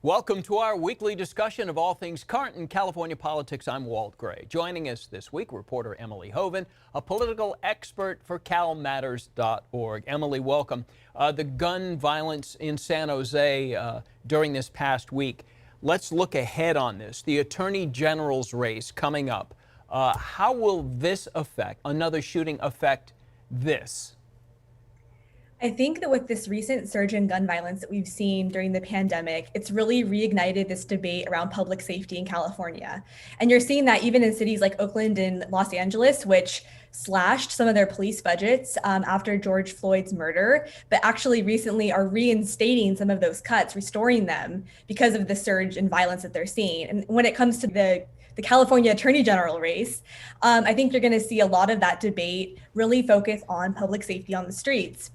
Welcome to our weekly discussion of all things current in California politics. I'm Walt Gray. Joining us this week, reporter Emily Hoeven, a political expert for CalMatters.org. Emily, welcome. The gun violence in San Jose during this past week. Let's look ahead on this. The Attorney General's race coming up. How will this affect, another shooting affect this? I think that with this recent surge in gun violence that we've seen during the pandemic, it's really reignited this debate around public safety in California. And you're seeing that even in cities like Oakland and Los Angeles, which slashed some of their police budgets after George Floyd's murder, but actually recently are reinstating some of those cuts, restoring them because of the surge in violence that they're seeing. And when it comes to the California Attorney General race, I think you're going to see a lot of that debate really focus on public safety on the streets.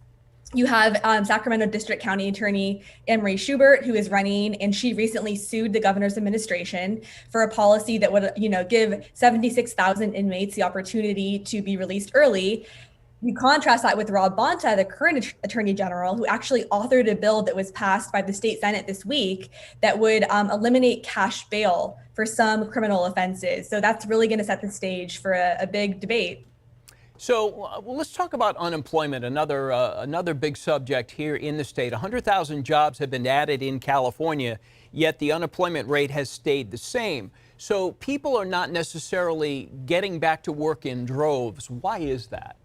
You have Sacramento District County Attorney Emily Hoeven, who is running, and she recently sued the governor's administration for a policy that would, give 76,000 inmates the opportunity to be released early. You contrast that with Rob Bonta, the current Attorney General, who actually authored a bill that was passed by the state Senate this week that would eliminate cash bail for some criminal offenses. So that's really going to set the stage for a big debate. So let's talk about unemployment, another big subject here in the state. 100,000 jobs have been added in California, yet the unemployment rate has stayed the same. So people are not necessarily getting back to work in droves. Why is that?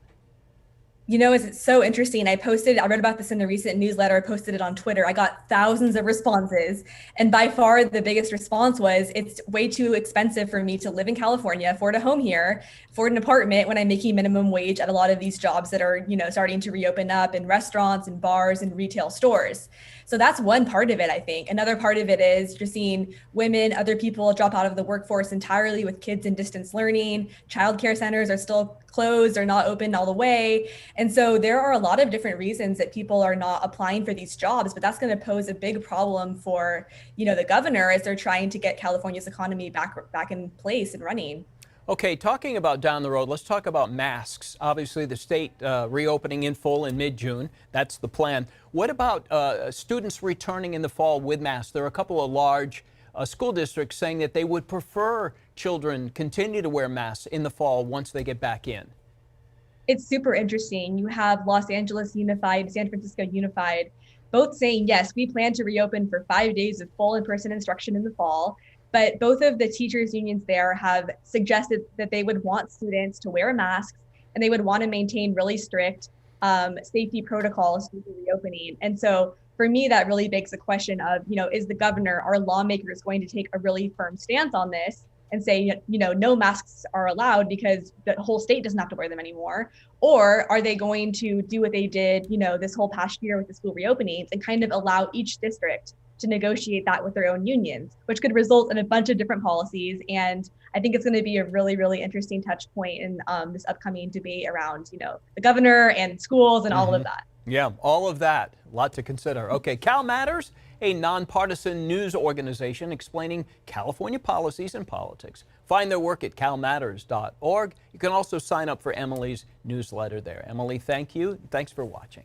It's so interesting. I read about this in a recent newsletter. I posted it on Twitter. I got thousands of responses. And by far, the biggest response was, it's way too expensive for me to live in California, afford a home here, afford an apartment when I'm making minimum wage at a lot of these jobs that are, starting to reopen up in restaurants and bars and retail stores. So that's one part of it, I think. Another part of it is just seeing women, other people drop out of the workforce entirely with kids in distance learning. Childcare centers are still closed or not open all the way. And so there are a lot of different reasons that people are not applying for these jobs, but that's going to pose a big problem for, the governor as they're trying to get California's economy back in place and running. Okay, talking about down the road, let's talk about masks. Obviously, the state reopening in full in mid-June. That's the plan. What about students returning in the fall with masks? There are a couple of large school districts saying that they would prefer children continue to wear masks in the fall once they get back in. It's super interesting. You have Los Angeles Unified, San Francisco Unified, both saying, yes, we plan to reopen for 5 days of full in-person instruction in the fall. But both of the teachers unions there have suggested that they would want students to wear masks and they would want to maintain really strict safety protocols for the reopening. And so for me, that really begs the question of, is the governor, are lawmakers going to take a really firm stance on this and say, no masks are allowed because the whole state doesn't have to wear them anymore? Or are they going to do what they did, this whole past year with the school reopenings and kind of allow each district to negotiate that with their own unions, which could result in a bunch of different policies. And I think it's going to be a really, really interesting touch point in this upcoming debate around, the governor and schools and all of that. Yeah, all of that. A lot to consider. Okay, Cal Matters, a nonpartisan news organization explaining California policies and politics. Find their work at calmatters.org. You can also sign up for Emily's newsletter there. Emily, thank you. Thanks for watching.